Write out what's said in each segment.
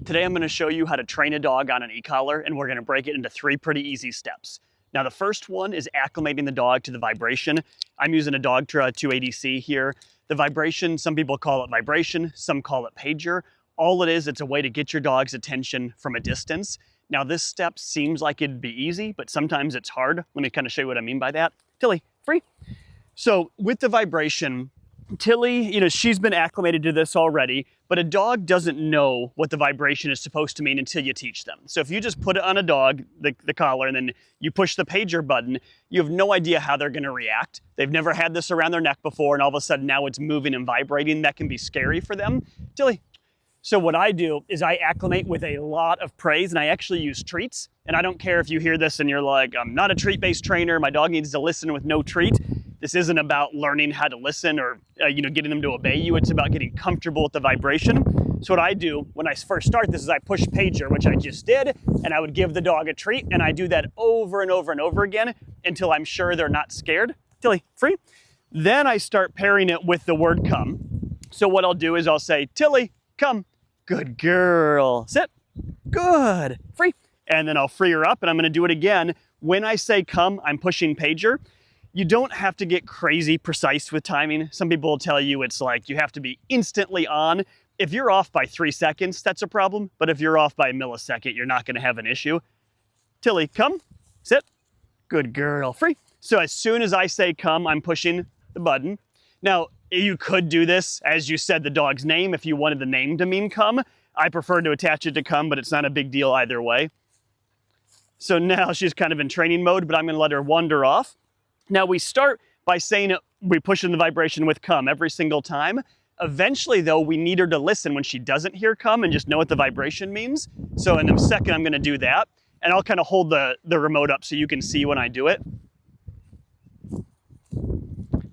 Today I'm going to show you how to train a dog on an e-collar, and we're going to break it into 3 pretty easy steps. Now the first one is acclimating the dog to the vibration. I'm using a Dogtra 280C here. The vibration, some people call it vibration, some call it pager. All it is, it's a way to get your dog's attention from a distance. Now this step seems like it'd be easy, but sometimes it's hard. Let me kind of show you what I mean by that. Tilly, free. So with the vibration, Tilly, she's been acclimated to this already, but a dog doesn't know what the vibration is supposed to mean until you teach them. So if you just put it on a dog, the collar, and then you push the pager button, you have no idea how they're gonna react. They've never had this around their neck before, and all of a sudden now it's moving and vibrating. That can be scary for them. Tilly. So what I do is I acclimate with a lot of praise, and I actually use treats. And I don't care if you hear this and you're like, I'm not a treat-based trainer, my dog needs to listen with no treat. This isn't about learning how to listen or getting them to obey you. It's about getting comfortable with the vibration. So what I do when I first start this is I push pager, which I just did, and I would give the dog a treat, and I do that over and over and over again until I'm sure they're not scared. Tilly, free. Then I start pairing it with the word come. So what I'll do is I'll say, Tilly, come. Good girl. Sit. Good. Free. And then I'll free her up, and I'm going to do it again. When I say come, I'm pushing pager. You don't have to get crazy precise with timing. Some people will tell you it's like you have to be instantly on. If you're off by 3 seconds, that's a problem. But if you're off by a millisecond, you're not going to have an issue. Tilly, come. Sit. Good girl. Free. So as soon as I say come, I'm pushing the button. Now, you could do this as you said the dog's name if you wanted the name to mean come. I prefer to attach it to come, but it's not a big deal either way. So now she's kind of in training mode, but I'm going to let her wander off. Now we start by saying it, we push in the vibration with come every single time. Eventually though, we need her to listen when she doesn't hear come and just know what the vibration means. So in a second, I'm going to do that, and I'll kind of hold the remote up so you can see when I do it.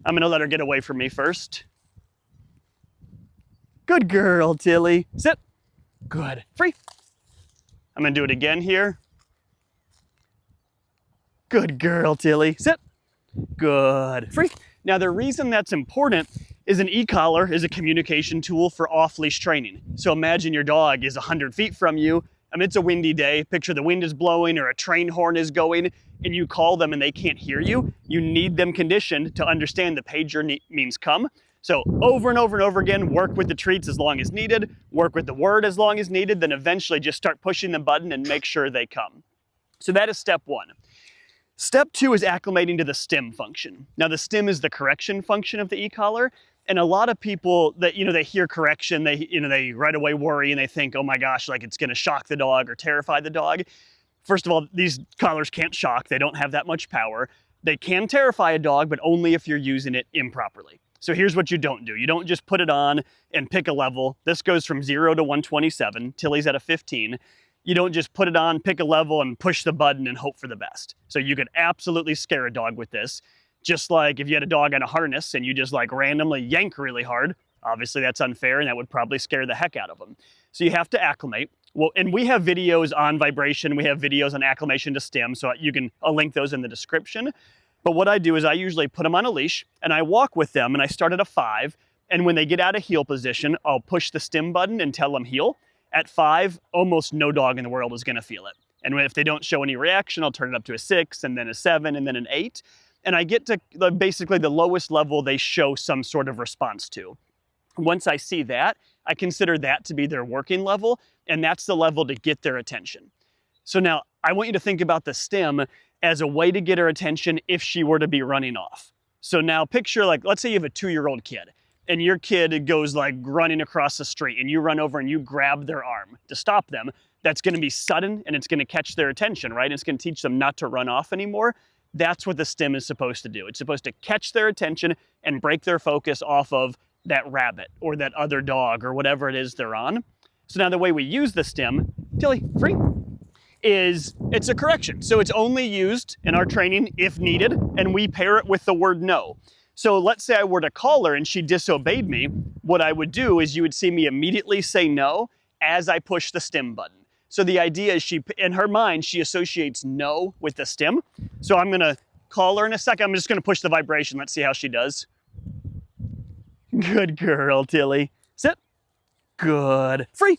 I'm going to let her get away from me first. Good girl, Tilly. Sit. Good. Free. I'm going to do it again here. Good girl, Tilly. Sit. Good. Free. Now the reason that's important is an e-collar is a communication tool for off-leash training. So imagine your dog is 100 feet from you. I mean, it's a windy day. Picture the wind is blowing or a train horn is going, and you call them and they can't hear you. You need them conditioned to understand the pager means come. So over and over and over again, work with the treats as long as needed, work with the word as long as needed, then eventually just start pushing the button and make sure they come. So that is step 1. Step 2 is acclimating to the stim function. Now the stim is the correction function of the e-collar, and a lot of people that, they hear correction, they right away worry and they think, oh my gosh, like it's gonna shock the dog or terrify the dog. First of all, these collars can't shock, they don't have that much power. They can terrify a dog, but only if you're using it improperly. So here's what you don't do. You don't just put it on and pick a level. This goes from 0 to 127, Tilly's at a 15. You don't just put it on, pick a level, and push the button and hope for the best. So you could absolutely scare a dog with this. Just like if you had a dog on a harness and you just like randomly yank really hard, obviously that's unfair and that would probably scare the heck out of them. So you have to acclimate. Well, and we have videos on vibration, we have videos on acclimation to stim, so I'll link those in the description. But what I do is I usually put them on a leash and I walk with them, and I start at a 5. And when they get out of heel position, I'll push the stim button and tell them heel. At 5, almost no dog in the world is gonna feel it. And if they don't show any reaction, I'll turn it up to a 6, and then a 7, and then an 8. And I get to basically the lowest level they show some sort of response to. Once I see that, I consider that to be their working level, and that's the level to get their attention. So now, I want you to think about the stim as a way to get her attention if she were to be running off. So now picture, like, let's say you have a 2-year-old kid, and your kid goes like running across the street, and you run over and you grab their arm to stop them. That's gonna be sudden, and it's gonna catch their attention, right? It's gonna teach them not to run off anymore. That's what the stim is supposed to do. It's supposed to catch their attention and break their focus off of that rabbit or that other dog or whatever it is they're on. So now the way we use the stim, Tilly, free, is it's a correction. So it's only used in our training if needed, and we pair it with the word no. So let's say I were to call her and she disobeyed me, what I would do is you would see me immediately say no as I push the stim button. So the idea is in her mind, she associates no with the stim. So I'm gonna call her in a second. I'm just gonna push the vibration. Let's see how she does. Good girl, Tilly. Sit. Good. Free.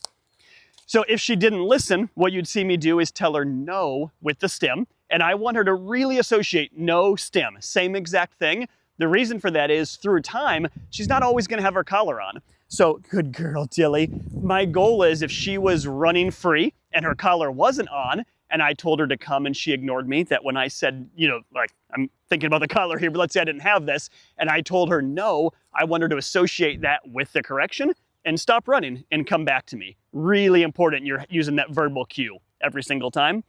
So if she didn't listen, what you'd see me do is tell her no with the stim. And I want her to really associate no stim, same exact thing. The reason for that is through time, she's not always gonna have her collar on. So good girl, Tilly. My goal is if she was running free and her collar wasn't on, and I told her to come and she ignored me, that when I said, you know, like, I'm thinking about the collar here, but let's say I didn't have this, and I told her no, I want her to associate that with the correction and stop running and come back to me. Really important you're using that verbal cue every single time.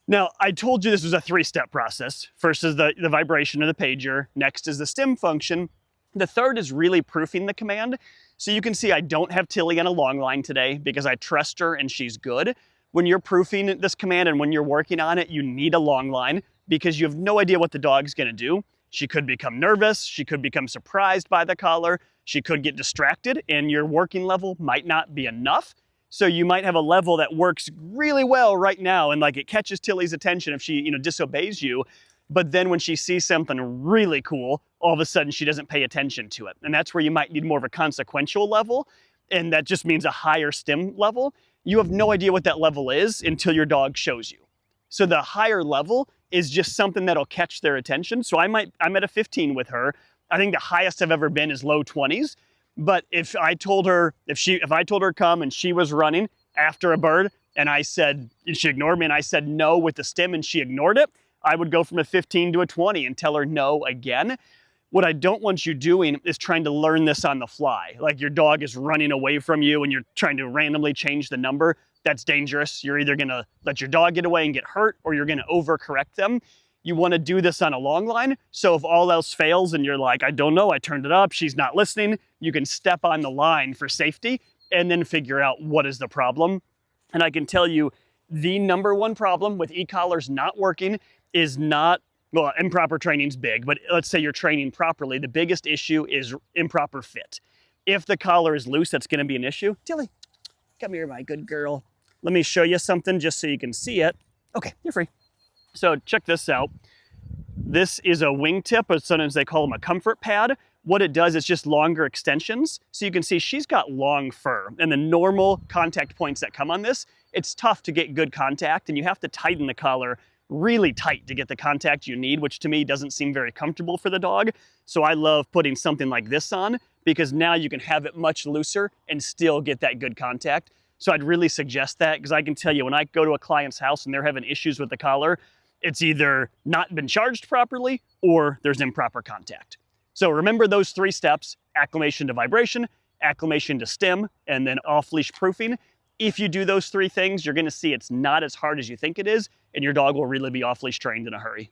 Now, I told you this was a 3-step process. First is the vibration of the pager. Next is the stim function. The third is really proofing the command. So you can see I don't have Tilly on a long line today because I trust her and she's good. When you're proofing this command and when you're working on it, you need a long line because you have no idea what the dog's gonna do. She could become nervous, she could become surprised by the collar, she could get distracted, and your working level might not be enough. So you might have a level that works really well right now and like it catches Tilly's attention if she, you know, disobeys you, but then when she sees something really cool, all of a sudden she doesn't pay attention to it. And that's where you might need more of a consequential level, and that just means a higher stim level. You have no idea what that level is until your dog shows you. So the higher level is just something that'll catch their attention. So I'm at a 15 with her. I think the highest I've ever been is low 20s. But if I told her come and she was running after a bird and she ignored me and I said no with the stim and she ignored it, I would go from a 15 to a 20 and tell her no again. What I don't want you doing is trying to learn this on the fly. Like your dog is running away from you and you're trying to randomly change the number. That's dangerous. You're either gonna let your dog get away and get hurt or you're gonna overcorrect them. You wanna do this on a long line. So if all else fails and you're like, I don't know, I turned it up, she's not listening, you can step on the line for safety and then figure out what is the problem. And I can tell you the number one problem with e-collars not working is not, well, improper training's big, but let's say you're training properly. The biggest issue is improper fit. If the collar is loose, that's gonna be an issue. Tilly, come here, my good girl. Let me show you something just so you can see it. Okay, you're free. So check this out. This is a wingtip, or sometimes they call them a comfort pad. What it does is just longer extensions. So you can see she's got long fur, and the normal contact points that come on this, it's tough to get good contact, and you have to tighten the collar really tight to get the contact you need, which to me doesn't seem very comfortable for the dog. So I love putting something like this on because now you can have it much looser and still get that good contact. So I'd really suggest that because I can tell you when I go to a client's house and they're having issues with the collar, it's either not been charged properly or there's improper contact. So remember those 3 steps: acclimation to vibration, acclimation to stim, and then off-leash proofing. If you do those 3 things, you're gonna see it's not as hard as you think it is, and your dog will really be off-leash trained in a hurry.